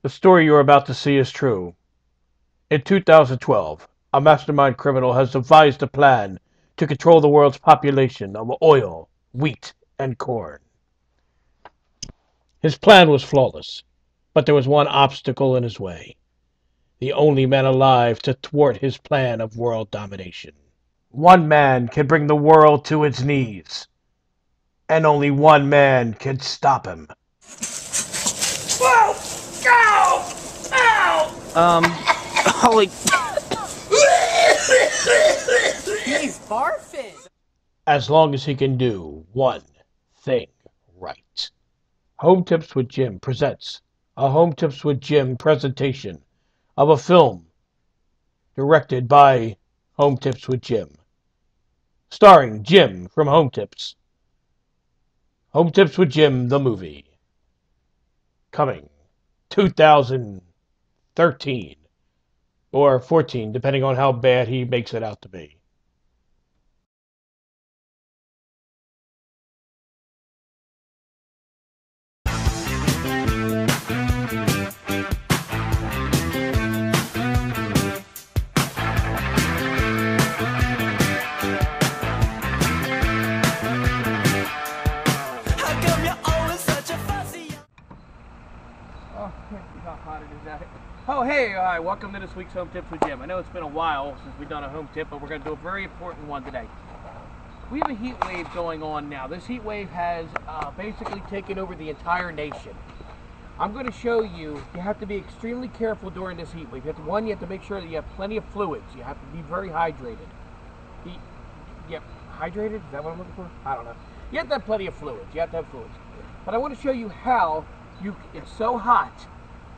The story you're about to see is true. In 2012, a mastermind criminal has devised a plan to control the world's population of oil, wheat, and corn. His plan was flawless, but there was one obstacle in his way. The only man alive to thwart his plan of world domination. One man can bring the world to its knees, and only one man can stop him. Whoa! Go! Ow! Holy... He's barfing! As long as he can do one thing right. Home Tips with Jim presents a Home Tips with Jim presentation of a film directed by Home Tips with Jim, starring Jim from Home Tips. Home Tips with Jim, the movie. Coming 2013 or 14, depending on how bad he makes it out to be. Oh, hey, welcome to this week's Home Tips with Jim. I know it's been a while since we've done a home tip, but we're going to do a very important one today. We have a heat wave going on now. This heat wave has basically taken over the entire nation. I'm going to show you, you have to be extremely careful during this heat wave. You have to make sure that you have plenty of fluids. You have to be very hydrated. Hydrated? Is that what I'm looking for? I don't know. You have to have plenty of fluids. You have to have fluids. But I want to show you how it's so hot,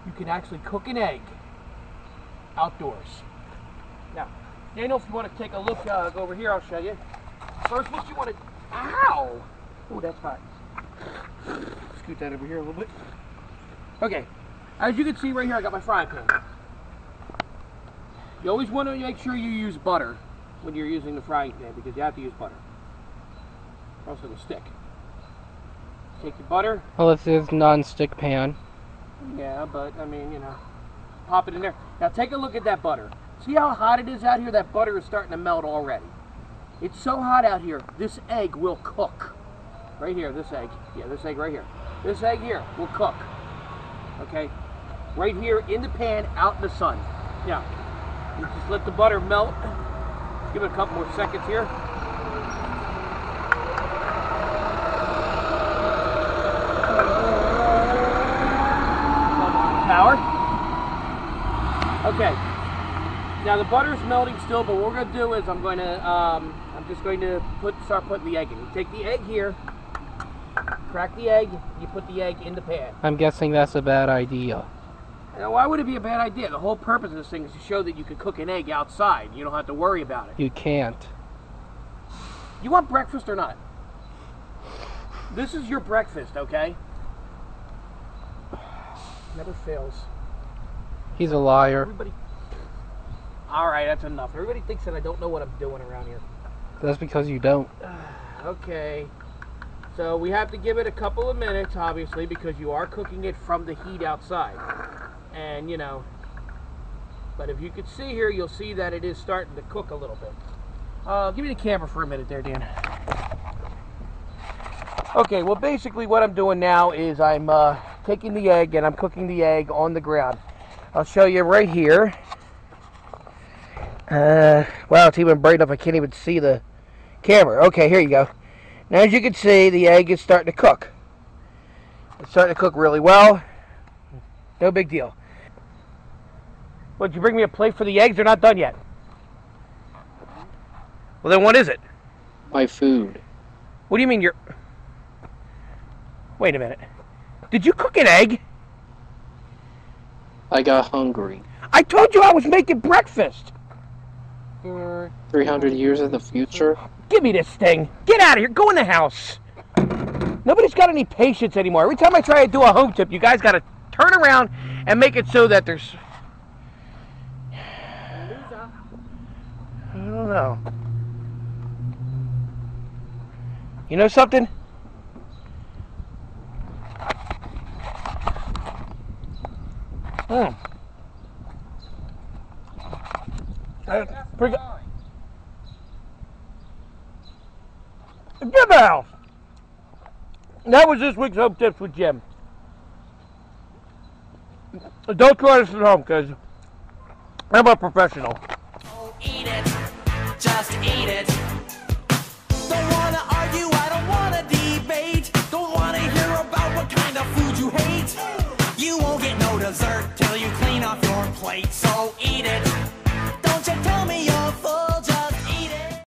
you can actually cook an egg outdoors. Now, Daniel, if you want to take a look, go over here, I'll show you. First, what you want to... Ow! Oh, that's hot. Scoot that over here a little bit. Okay, as you can see right here, I got my frying pan. You always want to make sure you use butter when you're using the frying pan, because you have to use butter, or else it'll stick. Take your butter. Well, this is non-stick pan. Yeah, but I mean, you know, pop it in there. Now take a look at that butter. See how hot it is out here? That butter is starting to melt already. It's so hot out here, this egg will cook. Right here, this egg. Yeah, this egg right here. This egg here will cook. Okay? Right here in the pan, out in the sun. Now, you just let the butter melt. Give it a couple more seconds here. Power. Okay. Now the butter's melting still, but what we're going to do is I'm just going to start putting the egg in. You take the egg here, crack the egg, you put the egg in the pan. I'm guessing that's a bad idea. Now, why would it be a bad idea? The whole purpose of this thing is to show that you can cook an egg outside. You don't have to worry about it. You can't. You want breakfast or not? This is your breakfast, okay? Never fails. He's a liar. Everybody. All right, that's enough. Everybody thinks that I don't know what I'm doing around here. That's because you don't. Okay. So we have to give it a couple of minutes, obviously, because you are cooking it from the heat outside. And, you know, but if you could see here, you'll see that it is starting to cook a little bit. Give me the camera for a minute there, Dan. Okay, well, basically what I'm doing now is I'm taking the egg and I'm cooking the egg on the ground. I'll show you right here. Wow, it's even bright enough I can't even see the camera. Okay, here you go. Now, as you can see, the egg is starting to cook. It's starting to cook really well. No big deal. What, did you bring me a plate for the eggs? They're not done yet. Well, then what is it? My food. What do you mean you're... Wait a minute. Did you cook an egg? I got hungry. I told you I was making breakfast. 300 years in the future? Give me this thing. Get out of here. Go in the house. Nobody's got any patience anymore. Every time I try to do a home tip, you guys got to turn around and make it so that there's... I don't know. You know something? Jim House. That was this week's Home Tips with Jim. Don't try this at home, because I'm a professional. Oh, eat it. Just eat it.